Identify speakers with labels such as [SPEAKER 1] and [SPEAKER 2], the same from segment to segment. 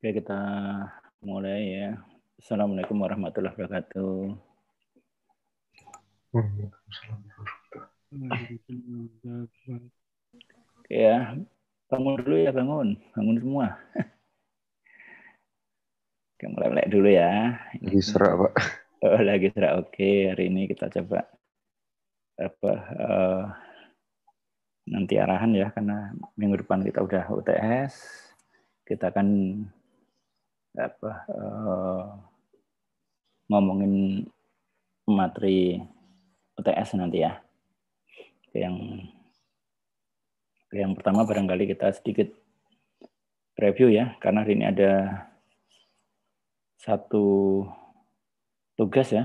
[SPEAKER 1] Oke, kita mulai ya. Assalamualaikum warahmatullahi wabarakatuh. Oke ya, bangun dulu ya, bangun semua. Oke, mulai dulu ya.
[SPEAKER 2] Lagi serak, Pak.
[SPEAKER 1] Oh, lagi serak. Oke, hari ini kita coba nanti arahan ya, karena minggu depan kita udah UTS. Kita akan ngomongin materi UTS nanti ya. Yang pertama barangkali kita sedikit review ya, karena hari ini ada satu tugas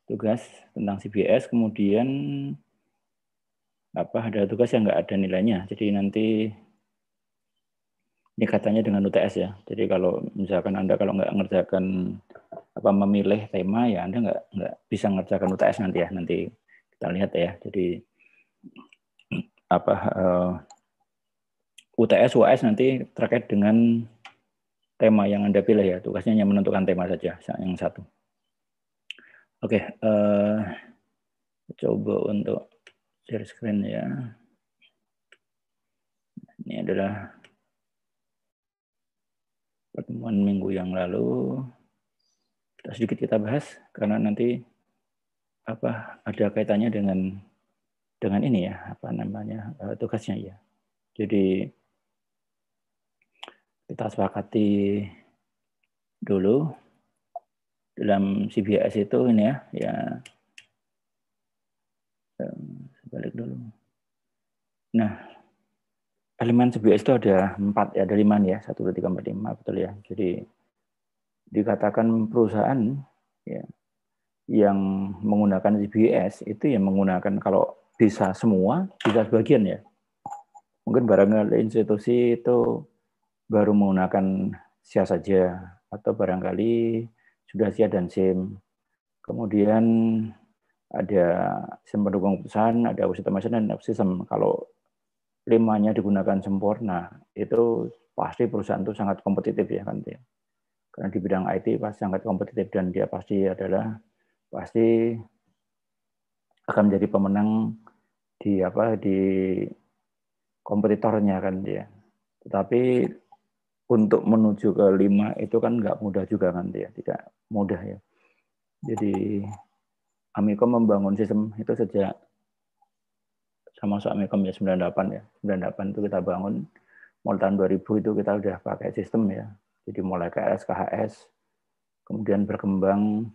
[SPEAKER 1] tentang CBS, kemudian ada tugas yang nggak ada nilainya. Jadi nanti ini katanya dengan UTS ya. Jadi kalau misalkan Anda kalau nggak ngerjakan memilih tema ya Anda nggak bisa ngerjakan UTS nanti ya. Nanti kita lihat ya. Jadi UTS UAS nanti terkait dengan tema yang Anda pilih ya. Tugasnya hanya menentukan tema saja yang satu. Oke, coba untuk share screen ya. Ini adalah pertemuan minggu yang lalu. Sedikit kita bahas karena nanti ada kaitannya dengan ini ya, tugasnya ya. Jadi kita sepakati dulu dalam CBS itu ini ya balik dulu. Nah, elemen CBS itu ada 4 ya, ada 5 nih ya, 1, 2, 3, 4, 5 betul ya. Jadi dikatakan perusahaan ya yang menggunakan CBS itu yang menggunakan kalau bisa semua, bisa sebagian ya. Mungkin barangkali institusi itu baru menggunakan SIA saja, atau barangkali sudah SIA dan SIM. Kemudian ada SIM pendukung keputusan, ada automation dan sistem. Kalau 5-nya digunakan sempurna, itu pasti perusahaan itu sangat kompetitif ya kan dia. Karena di bidang IT pasti sangat kompetitif dan dia pasti akan menjadi pemenang di kompetitornya kan dia. Tetapi untuk menuju ke 5 itu kan nggak mudah juga kan dia, tidak mudah ya. Jadi Amikom membangun sistem itu sejak sama Amikom ya 98 ya. 98 itu kita bangun, mulai tahun 2000 itu kita udah pakai sistem ya. Jadi mulai KS, KHS, kemudian berkembang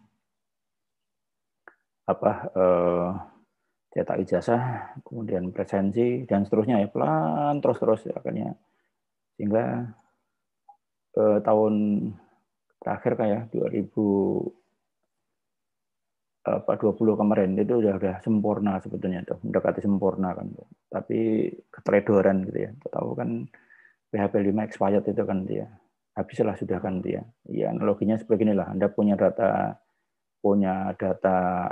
[SPEAKER 1] cetak ijazah, kemudian presensi dan seterusnya ya, pelan terus akhirnya sehingga tahun terakhir kayak 2000 20 kemarin itu udah sempurna sebetulnya tuh, mendekati sempurna kan. Tapi keteledoran gitu ya. Tahu kan PHP 5 expired itu kan dia. Habislah sudah kan dia. Ya analoginya seperti inilah. Anda punya data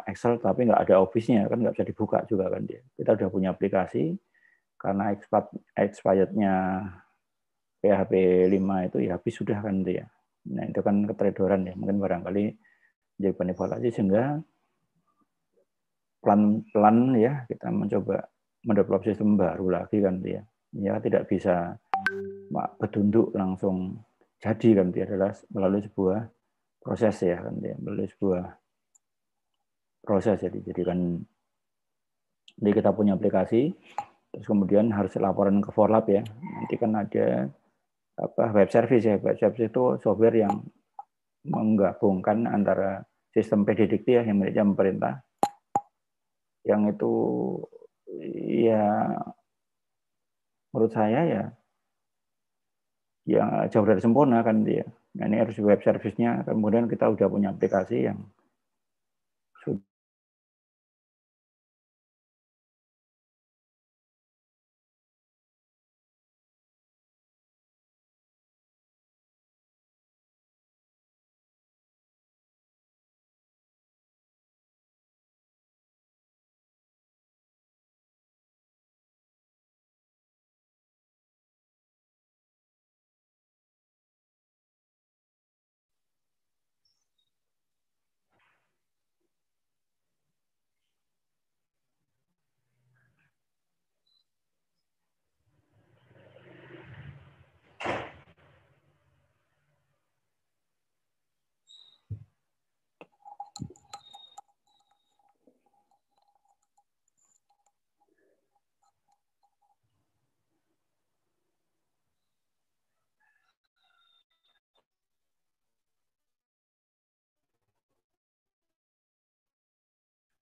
[SPEAKER 1] Excel tapi nggak ada Office-nya kan nggak bisa dibuka juga kan dia. Kita udah punya aplikasi karena expired-nya PHP 5 itu ya habis sudah kan dia. Nah itu kan keteledoran ya. Mungkin barangkali jadi evaluasi sehingga pelan-pelan ya kita mencoba mendevelop sistem baru lagi kan dia. Ya tidak bisa betunduk langsung jadi kan dia adalah melalui sebuah proses ya kan dia, melalui sebuah proses jadi kan jadi kita punya aplikasi terus kemudian harus laporan ke Forlab ya. Nanti kan ada web service ya. Web service itu software yang menggabungkan antara sistem PDDikti ya yang miliknya pemerintah yang itu ya menurut saya ya jauh dari sempurna kan dia. Nah ini harus web service-nya, kemudian kita udah punya aplikasi yang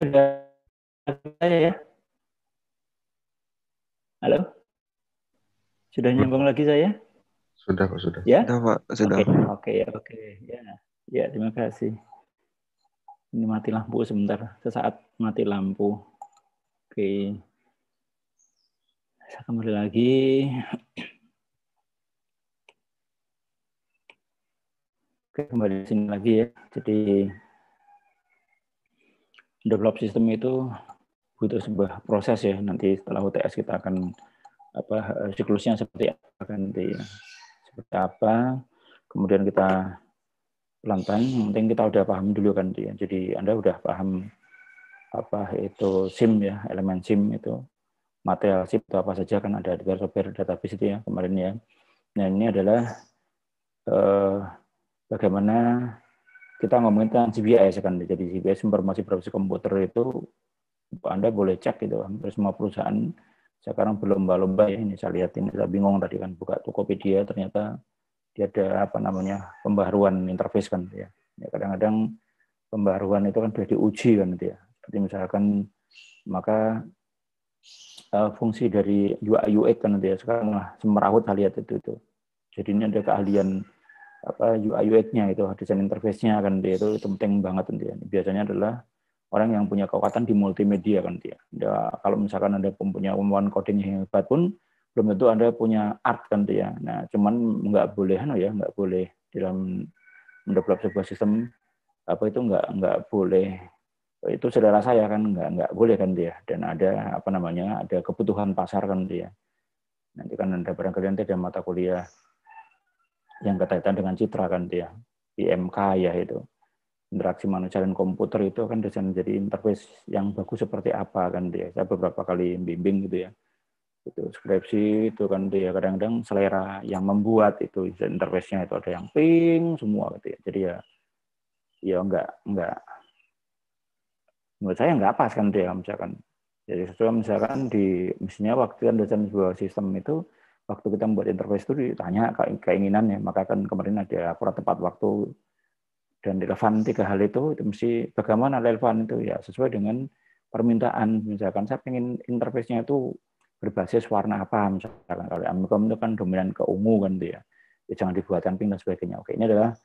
[SPEAKER 1] sudah saya ya. Halo? Sudah nyambung lagi saya?
[SPEAKER 2] Sudah, Pak, sudah.
[SPEAKER 1] Ya?
[SPEAKER 3] Sudah, Pak. Sudah.
[SPEAKER 1] Oke. Ya. Ya, terima kasih. Ini mati lampu sebentar. Sesaat mati lampu. Oke. Saya kembali lagi. Oke, kembali di sini lagi ya. Jadi develop sistem itu butuh sebuah proses ya. Nanti setelah UTS kita akan siklusnya seperti apa nanti ya. Seperti apa. Kemudian kita pelan-pelan, yang penting kita udah paham dulu kan dia. Jadi Anda udah paham apa itu SIM ya, elemen SIM itu, material SIM itu apa saja kan ada di software database itu ya kemarin ya. Nah ini adalah bagaimana kita ngomongin tentang GBIS kan. Jadi GBIS informasi berbasis komputer itu Anda boleh cek gitu, hampir semua perusahaan sekarang berlomba-lomba ya. Ini saya lihat ini saya bingung tadi kan buka Tokopedia ternyata dia ada pembaharuan interface kan ya. Kadang-kadang pembaharuan itu kan sudah diuji kan dia. Seperti misalkan maka fungsi dari UI UX kan dia sekarang semerawut saya lihat itu. Jadi ini ada keahlian UI UX-nya itu, desain interface-nya kan dia itu penting banget dia. Biasanya adalah orang yang punya kekuatan di multimedia kan dia. Kalau misalkan Anda punya kemampuan coding yang hebat pun belum tentu Anda punya art kan dia. Nah, cuman nggak boleh dalam mendevelop sebuah sistem itu nggak boleh itu saudara saya kan nggak boleh kan dia, dan ada ada kebutuhan pasar kan dia. Nanti kan Anda barangkali nanti ada mata kuliah yang berkaitan dengan citra kan dia, IMK ya itu. Interaksi manusia dan komputer itu kan desain jadi interface yang bagus seperti apa kan dia. Saya beberapa kali bimbing gitu ya. Itu skripsi itu kan dia kadang-kadang selera yang membuat itu interface-nya itu ada yang pink semua gitu ya. Jadi ya enggak menurut saya nggak pas kan dia misalkan. Jadi sesuai misalkan mestinya waktu kan desain sebuah sistem itu waktu kita membuat interface itu ditanya keinginannya, maka kan kemarin ada akurat tepat waktu dan relevan 3 hal itu mesti bagaimana relevan itu ya sesuai dengan permintaan. Misalkan saya pengen interface-nya itu berbasis warna apa misalkan, kalau Amcom itu kan dominan ke ungu kan dia, ya jangan dibuatkan pink dan sebagainya. Oke, ini adalah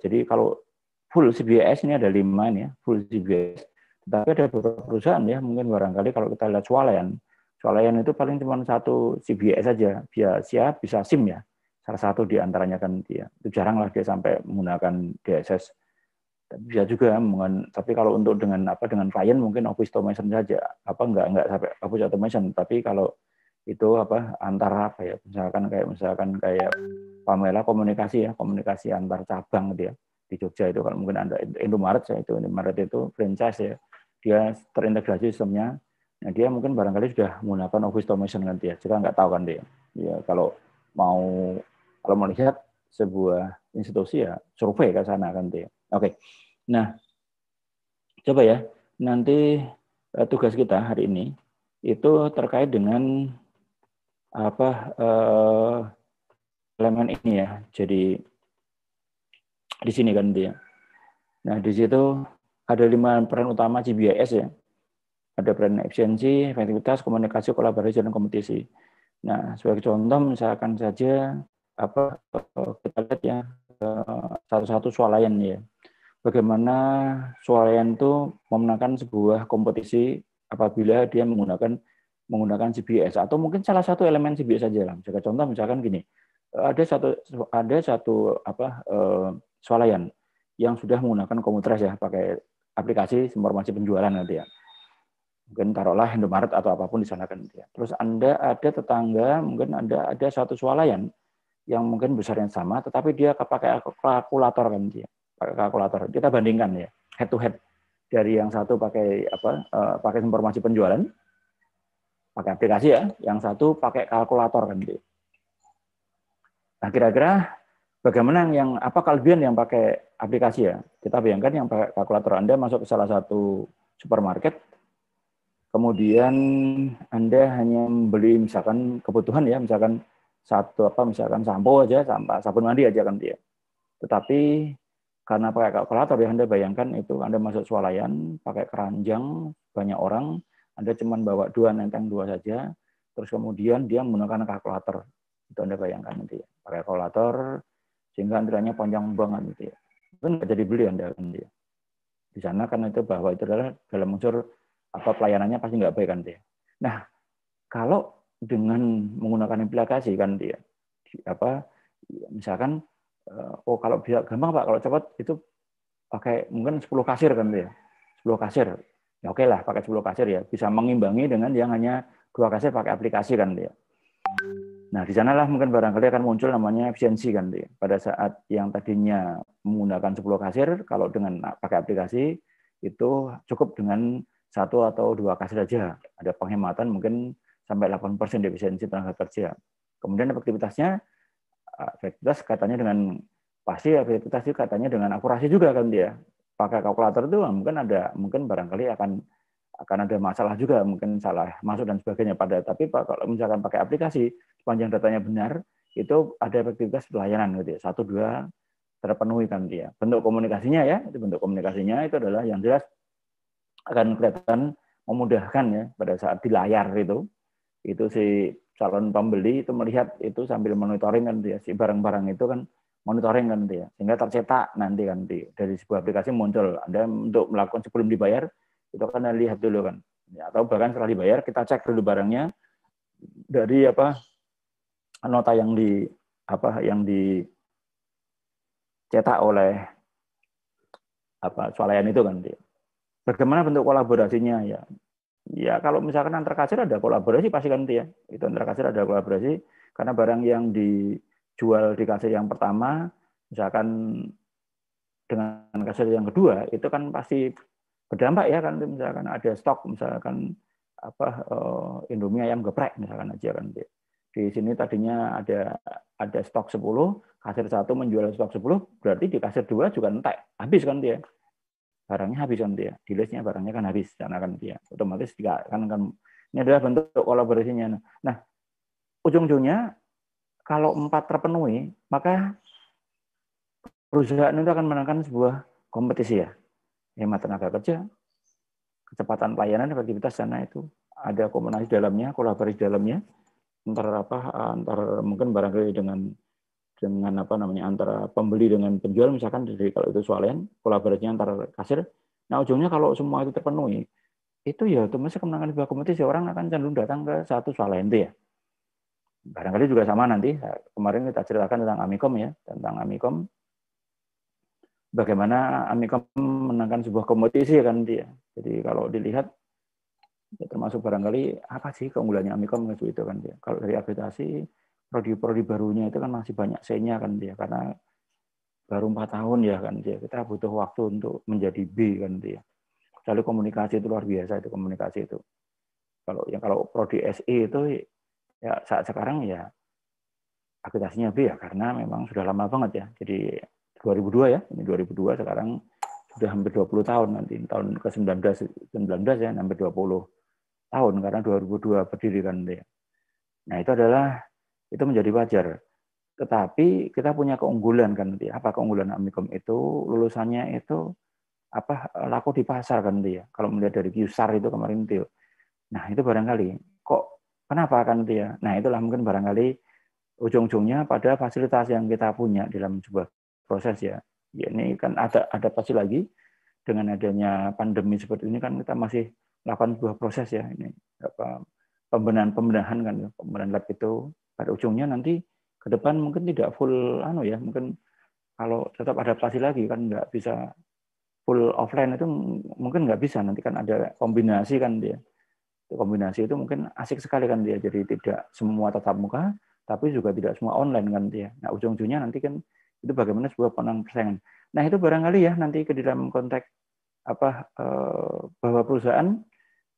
[SPEAKER 1] jadi kalau full CBS ini ada 5 nih ya, full CBS. Tapi ada beberapa perusahaan ya, mungkin barangkali kalau kita lihat Swalayan itu paling cuma satu CBS saja, siap bisa SIM ya. Salah satu di antaranya kan dia. Itu jarang lah dia sampai menggunakan DSS. Bisa juga, tapi kalau untuk dengan klien mungkin office automation saja, enggak sampai office automation, tapi kalau itu antara misalkan kayak Pamela komunikasi antar cabang dia di Jogja itu, kalau mungkin ada Indomaret itu franchise ya, dia terintegrasi sistemnya. Nah, dia mungkin barangkali sudah menggunakan office automation kan dia, kita nggak tahu kan dia. Ya kalau melihat sebuah institusi ya survei ke sana kan dia. Oke. Nah, coba ya, nanti tugas kita hari ini itu terkait dengan elemen ini ya. Jadi di sini kan dia. Nah, di situ ada 5 peran utama GBIS ya. Ada peran efisiensi, efektivitas, komunikasi, kolaborasi, dan kompetisi. Nah, sebagai contoh misalkan saja kita lihat ya satu-satu swalayan ya. Bagaimana swalayan itu memenangkan sebuah kompetisi apabila dia menggunakan GBS, atau mungkin salah satu elemen GBS saja lah. Sebagai contoh misalkan gini, ada satu swalayan yang sudah menggunakan Komutres ya, pakai aplikasi informasi penjualan nanti ya. Mungkin taruhlah Indomaret atau apapun di sana kan dia. Terus Anda ada tetangga, mungkin ada satu swalayan yang mungkin besarnya sama, tetapi dia pakai kalkulator kan dia. Pakai kalkulator. Kita bandingkan ya, head to head. Dari yang satu pakai pakai informasi penjualan, pakai aplikasi ya, yang satu pakai kalkulator kan dia. Nah, kira-kira bagaimana apa kelebihan yang pakai aplikasi ya? Kita bayangkan yang pakai kalkulator, Anda masuk ke salah satu supermarket, kemudian Anda hanya membeli misalkan kebutuhan ya, misalkan misalkan sampo aja, sabun mandi aja kan dia. Tetapi karena pakai kalkulator ya, Anda bayangkan itu Anda masuk swalayan, pakai keranjang, banyak orang, Anda cuma bawa 2 saja, terus kemudian dia menggunakan kalkulator. Itu Anda bayangkan nanti ya, pakai kalkulator, sehingga antriannya panjang banget gitu ya. Itu nggak jadi beli Anda kan dia. Di sana kan itu bahwa itu adalah dalam unsur pelayanannya pasti nggak baik kan dia. Nah, kalau dengan menggunakan aplikasi kan dia, misalkan kalau bisa gampang Pak, kalau cepat itu pakai mungkin 10 kasir kan dia, 10 kasir, ya oke lah pakai 10 kasir ya, bisa mengimbangi dengan yang hanya 2 kasir pakai aplikasi kan dia. Nah, di sanalah mungkin barangkali akan muncul namanya efisiensi kan dia. Pada saat yang tadinya menggunakan 10 kasir, kalau dengan pakai aplikasi itu cukup dengan 1 atau 2 kasir saja. Ada penghematan mungkin sampai 8% efisiensi tenaga kerja. Kemudian efektivitas katanya dengan pasti efektivitas itu katanya dengan akurasi juga kan dia. Pakai kalkulator itu mungkin barangkali akan ada masalah juga, mungkin salah masuk dan sebagainya tapi kalau misalkan pakai aplikasi sepanjang datanya benar itu ada efektivitas pelayanan gitu ya, 1-2 terpenuhi kan dia. Bentuk komunikasinya itu adalah yang jelas akan kelihatan memudahkan ya pada saat di layar itu si calon pembeli itu melihat itu sambil monitoring kan dia, si barang-barang itu kan monitoring kan dia, sehingga tercetak nanti dari sebuah aplikasi muncul Anda untuk melakukan sebelum dibayar itu kan Anda lihat dulu kan ya, atau bahkan setelah dibayar kita cek dulu barangnya dari nota yang dicetak oleh swalayan itu kan dia. Bagaimana bentuk kolaborasinya ya? Ya kalau misalkan antar kasir ada kolaborasi pasti kan dia. Itu antar kasir ada kolaborasi karena barang yang dijual di kasir yang pertama misalkan dengan kasir yang kedua itu kan pasti berdampak ya kan, misalkan ada stok misalkan Indomie ayam geprek misalkan aja kan dia. Di sini tadinya ada stok 10, kasir 1 menjual stok 10, berarti di kasir 2 juga entek, habis kan dia. Barangnya habis kan dia, di listnya barangnya kan habis, karena kan dia otomatis kan ini adalah bentuk kolaborasinya. Nah, ujung-ujungnya kalau 4 terpenuhi, maka perusahaan itu akan menangkan sebuah kompetisi ya, hemat tenaga kerja, kecepatan pelayanan, efektivitas sana itu ada komunikasi dalamnya, kolaborasi dalamnya, antar mungkin barangkali dengan dengan apa namanya antara pembeli dengan penjual, misalkan dari kalau itu swalayan kolaborasinya antara kasir. Nah ujungnya kalau semua itu terpenuhi, itu ya otomatis kemenangan sebuah kompetisi, orang akan cenderung datang ke satu swalayan itu ya. Barangkali juga sama nanti, kemarin kita ceritakan tentang Amikom ya, tentang Amikom, bagaimana Amikom menangkan sebuah kompetisi kan dia. Jadi kalau dilihat, ya termasuk barangkali apa sih keunggulannya Amikom itu kan dia. Kalau dari akreditasi, prodi barunya itu kan masih banyak C-nya kan dia, karena baru 4 tahun ya kan dia. Kita butuh waktu untuk menjadi B kan dia. Lalu komunikasi itu luar biasa itu komunikasi itu. Kalau prodi SE itu ya saat sekarang ya akreditasinya B ya karena memang sudah lama banget ya. Jadi 2002 ya, ini 2002 sekarang sudah hampir 20 tahun nanti tahun ke-19 ya hampir 20 tahun karena 2002 berdiri kan dia. Nah, itu menjadi wajar. Tetapi kita punya keunggulan kan dia. Apa keunggulan Amikom itu? Lulusannya itu laku di pasar kan dia. Kalau melihat dari QSAR itu kemarin itu. Nah, itu barangkali kok kenapa kan dia? Nah, itulah mungkin barangkali ujung-ujungnya pada fasilitas yang kita punya dalam sebuah proses ya. Ya ini kan ada adaptasi lagi dengan adanya pandemi seperti ini kan kita masih melakukan sebuah proses ya ini pembenahan kan pembenahan lab itu pada ujungnya nanti ke depan mungkin tidak full mungkin kalau tetap adaptasi lagi kan nggak bisa full offline itu mungkin nggak bisa nanti kan ada kombinasi kan dia. Kombinasi itu mungkin asik sekali kan dia jadi tidak semua tatap muka tapi juga tidak semua online kan dia. Nah ujung-ujungnya nanti kan itu bagaimana sebuah persaingan. Nah itu barangkali ya nanti ke dalam konteks bahwa perusahaan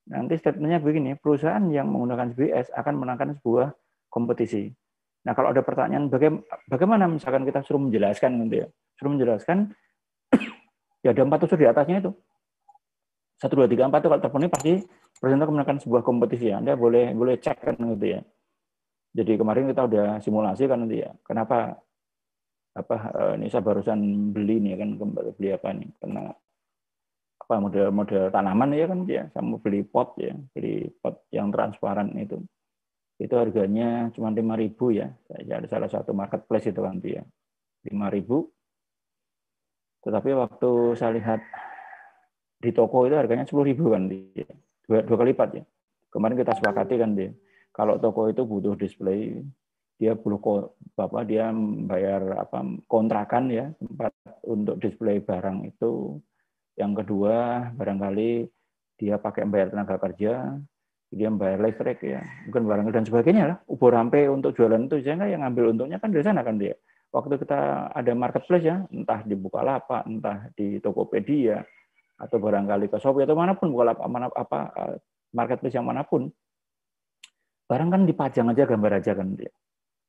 [SPEAKER 1] nanti statementnya begini, perusahaan yang menggunakan CBS akan menangkan sebuah kompetisi. Nah kalau ada pertanyaan bagaimana misalkan kita suruh menjelaskan gitu ya, suruh menjelaskan ya ada 4 unsur di atasnya itu 1, 2, 3, 4 itu kalau terpenuhi pasti perusahaan itu menangkan sebuah kompetisi. Anda boleh cek kan gitu ya. Jadi kemarin kita udah simulasi kan nanti ya. Kenapa ini saya barusan beli nih kan beli apa nih karena model tanaman ya kan dia saya mau beli pot yang transparan itu harganya cuma 5.000 ya. Ada salah satu marketplace itu kan dia 5.000. Tetapi waktu saya lihat di toko itu harganya 10.000 kan dia. Dua kali lipat ya. Kemarin kita sepakati kan dia. Kalau toko itu butuh display, dia dia bayar kontrakan ya tempat untuk display barang itu. Yang kedua, barangkali dia pakai bayar tenaga kerja, dia bayar listrik ya, mungkin barang dan sebagainya lah. Ubur rampe untuk jualan itu, sehingga yang ngambil untungnya kan dari sana kan dia. Waktu kita ada marketplace ya, entah di Bukalapak, entah di Tokopedia, atau barangkali ke Shopee atau manapun Bukalapak marketplace yang manapun, barang kan dipajang aja gambar aja kan dia.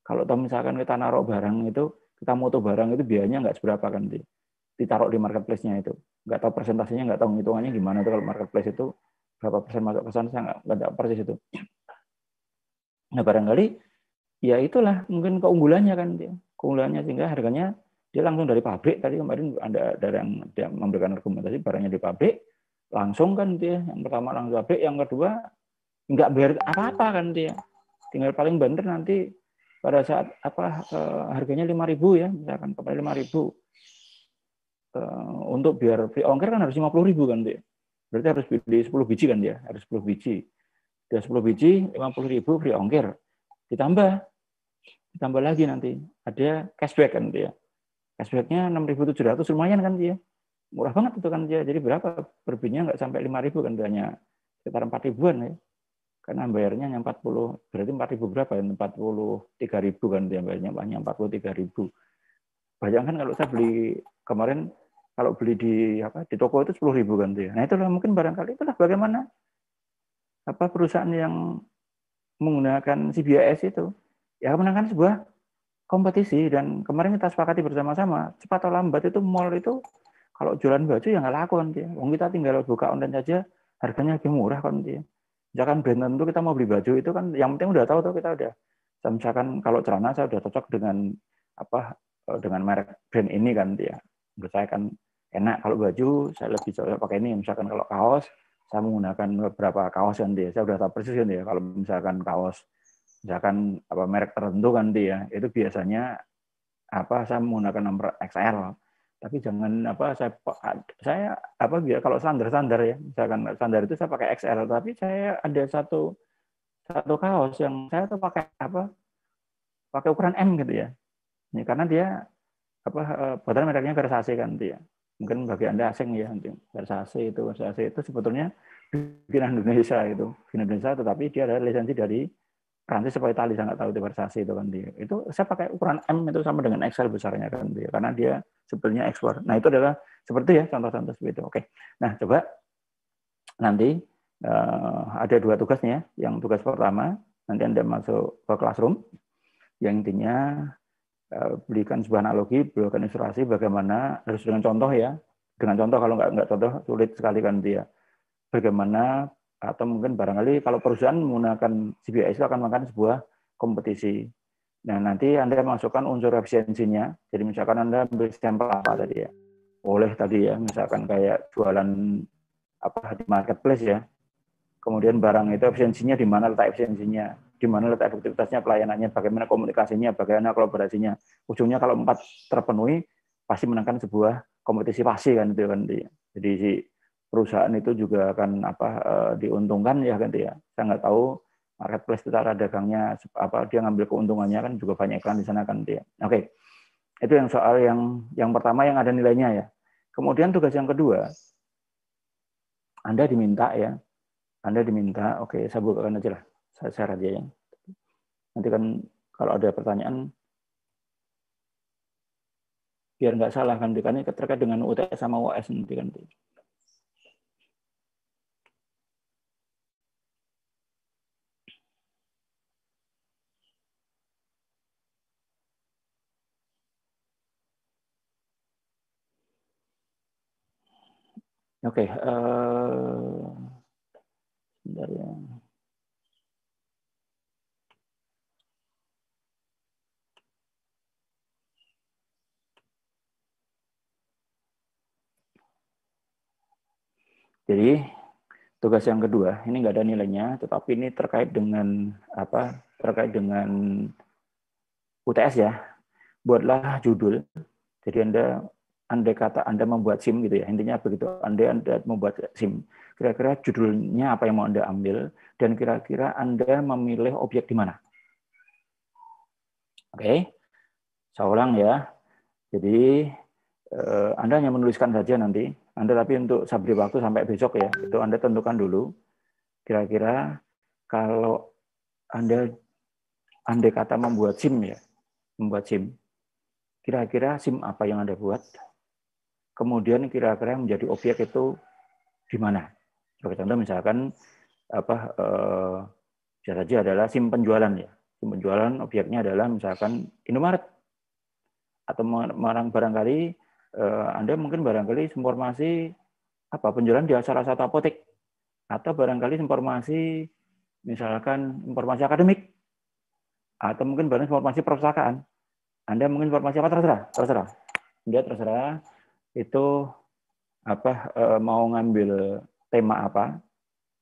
[SPEAKER 1] Kalau misalkan kita naruh barang itu, kita moto barang itu biayanya nggak seberapa kan dia. Ditaruh di marketplace-nya itu. Nggak tahu persentasenya, nggak tahu hitungannya gimana itu kalau marketplace itu berapa persen masuk ke sana, saya nggak tahu persis itu. Nah barangkali ya itulah mungkin keunggulannya kan dia. Keunggulannya sehingga harganya dia langsung dari pabrik. Tadi kemarin ada yang dia memberikan argumentasi barangnya di pabrik langsung kan dia. Yang pertama langsung pabrik, yang kedua nggak bayar apa-apa kan dia. Tinggal paling banter nanti pada saat harganya 5.000 ya, misalkan kepada 5.000. Untuk biar free ongkir kan harus 50.000 kan dia. Berarti harus beli 10 biji kan dia, harus 10 biji. Dia 10 biji 50.000 free ongkir. Ditambah lagi nanti ada cashback kan dia. Cashbacknya 6.700 lumayan kan dia. Murah banget itu kan dia. Jadi berapa? Berbinya nggak sampai 5.000 kan dia, hanya sekitar 4.000-an ya. Karena bayarnya hanya 40, berarti 4.000 berapa ya? 43.000 kan dia bayarnya, hanya 43.000. Bayangkan kalau saya beli kemarin, kalau beli di toko itu 10.000 kan dia. Nah itulah mungkin barangkali itulah bagaimana perusahaan yang menggunakan CBS itu ya menangkan sebuah kompetisi. Dan kemarin kita sepakati bersama-sama cepat atau lambat itu mall itu kalau jualan baju ya nggak laku kan dia. Wong kita tinggal buka online saja harganya lebih murah kan dia. Misalkan brand tentu kita mau beli baju itu kan yang penting udah tahu tuh kita udah. Misalkan kalau celana saya udah cocok dengan dengan merek brand ini kan dia. Menurut saya kan enak. Kalau baju saya lebih cocok pakai ini. Misalkan kalau kaos saya menggunakan beberapa kaos kan dia. Saya udah tahu persis kan dia. Kalau misalkan kaos misalkan merek tertentu kan dia, itu biasanya saya menggunakan nomor XL, tapi jangan saya biar kalau standar ya, misalkan standar itu saya pakai XL, tapi saya ada satu kaos yang saya tuh pakai ukuran M gitu ya. Ini karena dia buatan mereknya Versace kan dia. Mungkin bagi Anda asing ya, Versace itu sebetulnya bikinan Indonesia itu, Indonesia, tetapi dia adalah lisensi dari Prancis atau Italia, saya nggak tahu itu Versace itu kan dia. Itu saya pakai ukuran M itu sama dengan XL besarnya kan dia, karena dia sebetulnya ekspor. Nah itu adalah seperti ya contoh-contoh seperti itu. Oke, nah coba nanti ada 2 tugasnya. Yang tugas pertama nanti Anda masuk ke classroom, yang intinya berikan sebuah analogi, berikan ilustrasi bagaimana, harus dengan contoh ya. Dengan contoh, kalau nggak contoh sulit sekali kan dia. Bagaimana, atau mungkin barangkali kalau perusahaan menggunakan CBIS itu akan melakukan sebuah kompetisi. Nah, nanti Anda masukkan unsur efisiensinya. Jadi misalkan Anda ambil sampel apa tadi ya. Boleh tadi ya, misalkan kayak jualan di marketplace ya. Kemudian barang itu efisiensinya di mana letak efisiensinya, di mana letak efektivitasnya, pelayanannya, bagaimana komunikasinya, bagaimana kolaborasinya. Ujungnya kalau 4 terpenuhi, pasti menangkan sebuah kompetisi pasti kan itu kan. Jadi si perusahaan itu juga akan diuntungkan ya kan ya. Saya nggak tahu marketplace itu cara dagangnya dia ngambil keuntungannya kan juga banyak iklan di sana kan dia. Oke. Itu yang soal yang pertama yang ada nilainya ya. Kemudian tugas yang kedua, Anda diminta, oke, saya bukakan aja lah, saya share aja ya. Nanti kan kalau ada pertanyaan, biar nggak salah kan, karena terkait dengan UTS sama UAS nanti kan. Oke, sebentar ya. Jadi tugas yang kedua ini nggak ada nilainya, tetapi ini terkait dengan terkait dengan UTS ya. Buatlah judul. Jadi andai kata Anda membuat SIM gitu ya, intinya begitu. Anda membuat SIM, kira-kira judulnya apa yang mau Anda ambil, dan kira-kira Anda memilih objek di mana. Oke, saya ulang ya. Jadi Anda hanya menuliskan saja nanti. Anda tapi untuk saya beri waktu sampai besok ya. Itu Anda tentukan dulu. Kira-kira kalau Anda andai kata membuat SIM ya, kira-kira SIM apa yang Anda buat? Kemudian kira-kira menjadi objek itu di mana? Sebagai contoh misalkan bisa saja adalah SIM penjualan ya. SIM penjualan objeknya adalah misalkan Indomaret. Atau barangkali Anda mungkin barangkali informasi penjualan di salah satu apotek, atau barangkali informasi misalkan informasi akademik, atau mungkin barang informasi perpustakaan. Anda mungkin informasi apa, terserah. Dia terserah itu mau ngambil tema apa,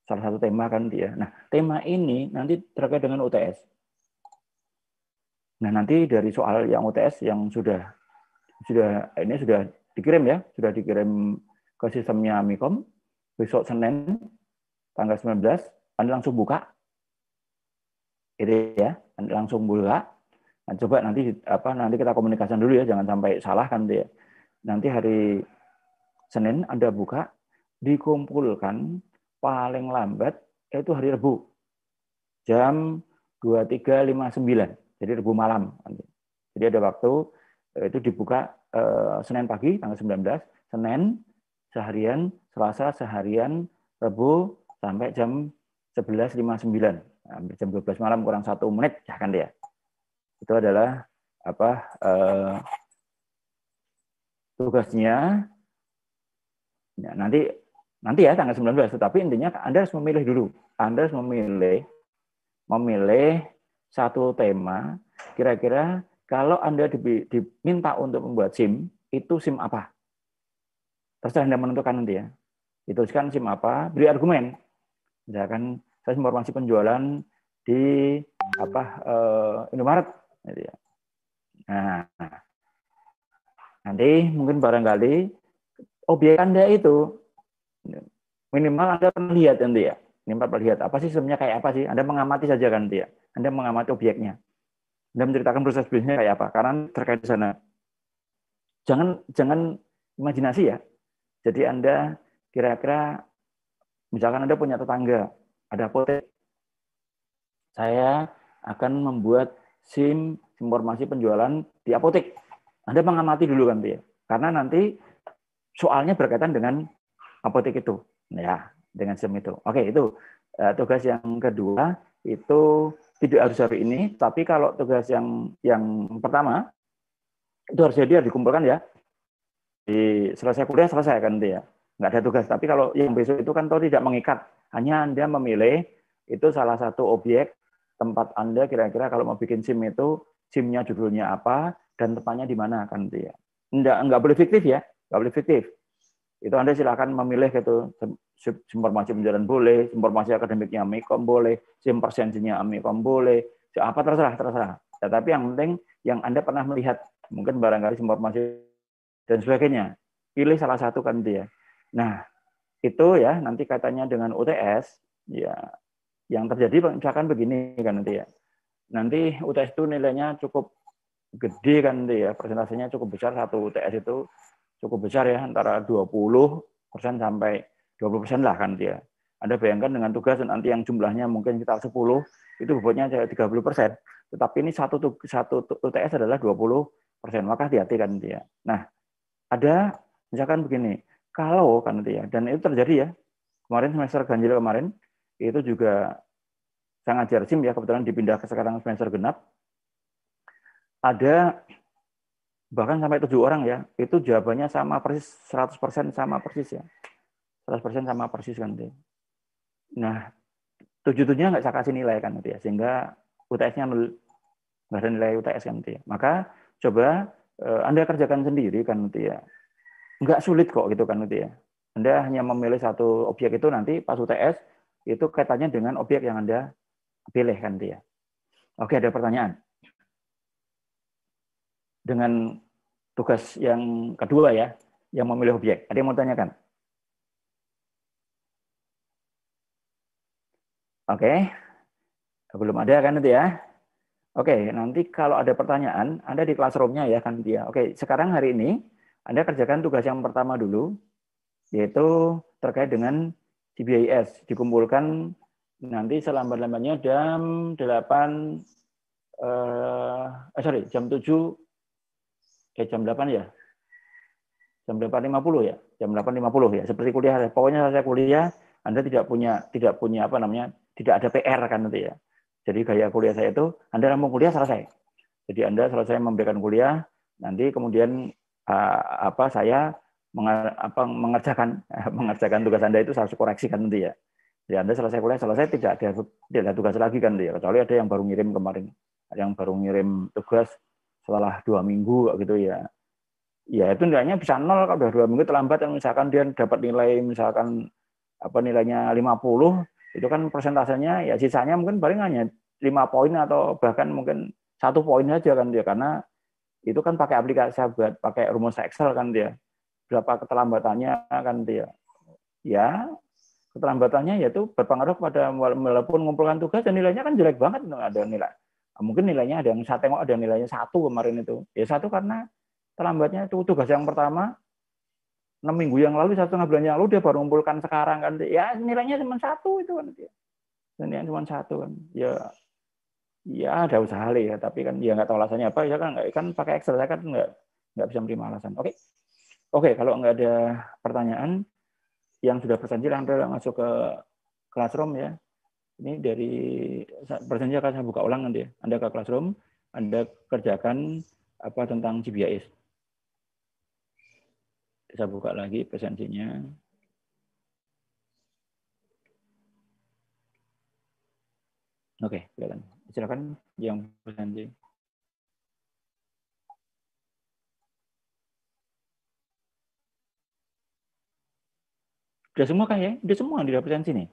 [SPEAKER 1] salah satu tema kan dia. Nah, tema ini nanti terkait dengan UTS. Nah, nanti dari soal yang UTS yang sudah dikirim ya, sudah dikirim ke sistemnya Mikom. Besok Senin tanggal 19 Anda langsung buka. Itu ya, Anda langsung buka. Nah, coba nanti nanti kita komunikasikan dulu ya, jangan sampai salah kan dia. Nanti hari Senin Anda buka, dikumpulkan paling lambat itu hari Rabu jam 23.59. Jadi Rabu malam. Jadi ada waktu itu dibuka Senin pagi tanggal 19, Senin seharian, Selasa seharian, Rabu sampai jam 11.59. Hampir jam 12 malam kurang 1 menit ya kan dia. Itu adalah tugasnya. Ya, nanti ya tanggal 19, tetapi intinya Anda harus memilih dulu. Anda harus memilih satu tema, kira-kira kalau Anda diminta untuk membuat SIM, itu SIM apa? Terserah Anda menentukan nanti ya. Dituliskan SIM apa, beri argumen. Misalkan saya informasi penjualan di Indomaret. Nah, Nanti mungkin barangkali objek Anda itu minimal Anda pernah lihat nanti ya. Minimal pernah lihat apa sih sebenarnya kayak apa sih? Anda mengamati saja kan nanti ya. Anda mengamati objeknya. Anda menceritakan proses bisnisnya kayak apa? Karena terkait di sana. Jangan imajinasi ya. Jadi Anda kira-kira misalkan Anda punya tetangga, ada apotek. Saya akan membuat SIM informasi penjualan di apotek. Anda mengamati dulu kan dia. Karena nanti soalnya berkaitan dengan apotek itu. Ya, dengan SIM itu. Oke, itu tugas yang kedua itu tidak harus hari ini, tapi kalau tugas yang pertama itu harus jadi dikumpulkan ya. Di selesai kuliah selesai kan dia. Nggak ada tugas. Tapi kalau yang besok itu kan tidak mengikat. Hanya Anda memilih itu salah satu objek tempat Anda kira-kira kalau mau bikin SIM itu SIM-nya judulnya apa dan tempatnya di mana kan dia. Enggak boleh fiktif ya, enggak boleh fiktif. Itu Anda silakan memilih gitu informasi penjualan boleh, informasi akademiknya Amikom boleh, SIM persensinya Amikom boleh, apa terserah. Tetapi yang penting yang Anda pernah melihat mungkin barangkali informasi dan sebagainya. Pilih salah satu kan dia. Nah, itu ya nanti katanya dengan UTS ya yang terjadi misalkan begini kan nanti ya. Nanti UTS itu nilainya cukup gede kan nanti ya, persentasenya cukup besar, satu UTS itu cukup besar ya, antara 20% sampai 20% lah kan dia. Anda bayangkan dengan tugas nanti yang jumlahnya mungkin sekitar 10, itu bobotnya 30%. Tetapi ini satu UTS adalah 20%, maka hati-hati kan dia. Nah, ada misalkan begini, kalau kan nanti ya, dan itu terjadi ya, kemarin semester ganjil kemarin, itu juga saya ngajar SIM ya, kebetulan dipindah ke sekarang semester genap, ada bahkan sampai 7 orang ya, itu jawabannya sama persis, 100% sama persis ya, 100% sama persis kan nanti. Nah, 7-7-nya nggak saya kasih nilai kan nanti ya, sehingga UTS-nya nggak ada nilai UTS kan nanti ya. Maka coba Anda kerjakan sendiri kan nanti ya. Nggak sulit kok gitu kan nanti ya. Anda hanya memilih satu objek itu nanti pas UTS, itu kaitannya dengan objek yang Anda pilih kan nanti ya. Oke, ada pertanyaan? Dengan tugas yang kedua ya, yang memilih objek. Ada yang mau tanyakan? Oke, belum ada kan nanti ya? Oke, nanti kalau ada pertanyaan, Anda di classroom-nya ya kan dia. Oke, sekarang hari ini Anda kerjakan tugas yang pertama dulu, yaitu terkait dengan CBIS. Dikumpulkan nanti selambat-lambatnya jam 8, jam 7, jam 8 ya. Jam 8.50 ya. Jam 8.50 ya. Seperti kuliah. Pokoknya saya kuliah, Anda tidak punya apa namanya, tidak ada PR kan nanti ya. Jadi gaya kuliah saya itu, Anda rampung kuliah selesai. Jadi Anda selesai memberikan kuliah, nanti kemudian saya mengerjakan tugas Anda itu saya harus koreksikan nanti ya. Ya Anda selesai kuliah selesai tidak ada tugas lagi kan ya, kecuali ada yang baru ngirim kemarin, ada yang baru ngirim tugas setelah 2 minggu gitu ya. Ya itu nilainya bisa 0 kalau udah 2 minggu terlambat, misalkan dia dapat nilai misalkan nilainya 50, itu kan persentasenya ya sisanya mungkin paling hanya 5 poin atau bahkan mungkin 1 poin saja kan dia, karena itu kan pakai aplikasi buat pakai rumus Excel kan dia. Berapa keterlambatannya kan dia. Ya, keterlambatannya yaitu berpengaruh pada walaupun mengumpulkan tugas dan nilainya kan jelek banget, ada nilai. Mungkin nilainya ada yang saya tengok ada nilainya 1 kemarin itu. Ya 1 karena terlambatnya itu tugas yang pertama 6 minggu yang lalu, 1,5 bulan yang lalu dia baru mengumpulkan sekarang kan. Ya nilainya cuma 1 itu kan dia. Nilainya cuma 1 kan. Ya ada usaha ya, tapi kan ya nggak tahu alasannya apa ya kan pakai Excel, saya kan nggak bisa menerima alasan. Oke, kalau nggak ada pertanyaan yang sudah berjanji Anda masuk ke classroom ya. Ini dari berjanji akan saya buka ulang nanti. Anda ke classroom, Anda kerjakan tentang CBIS. Saya buka lagi presentasinya. Oke, kelihatan. Silakan yang presentasi. Sudah semua kan ya? Sudah semua di presentasi nih.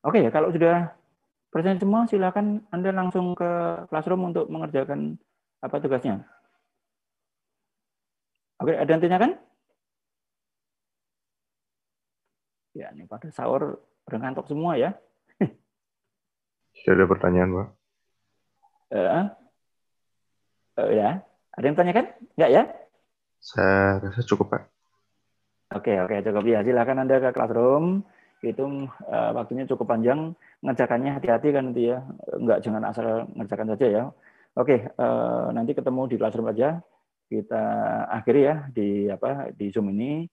[SPEAKER 1] Oke ya, kalau sudah presentasi semua, silakan Anda langsung ke classroom untuk mengerjakan tugasnya. Oke, ada yang tanyakan? Ya, ini pada sahur ngantuk semua ya.
[SPEAKER 2] Tidak ada pertanyaan, Pak.
[SPEAKER 1] Eh, ya, ada yang tanyakan? Enggak ya?
[SPEAKER 2] Saya rasa cukup, Pak.
[SPEAKER 1] Oke, oke, cukup ya. Silakan Anda ke classroom. Itu waktunya cukup panjang. Ngerjakannya hati-hati kan nanti ya. Enggak, jangan asal ngerjakan saja ya. Oke, nanti ketemu di classroom aja. Kita akhiri ya di Zoom ini.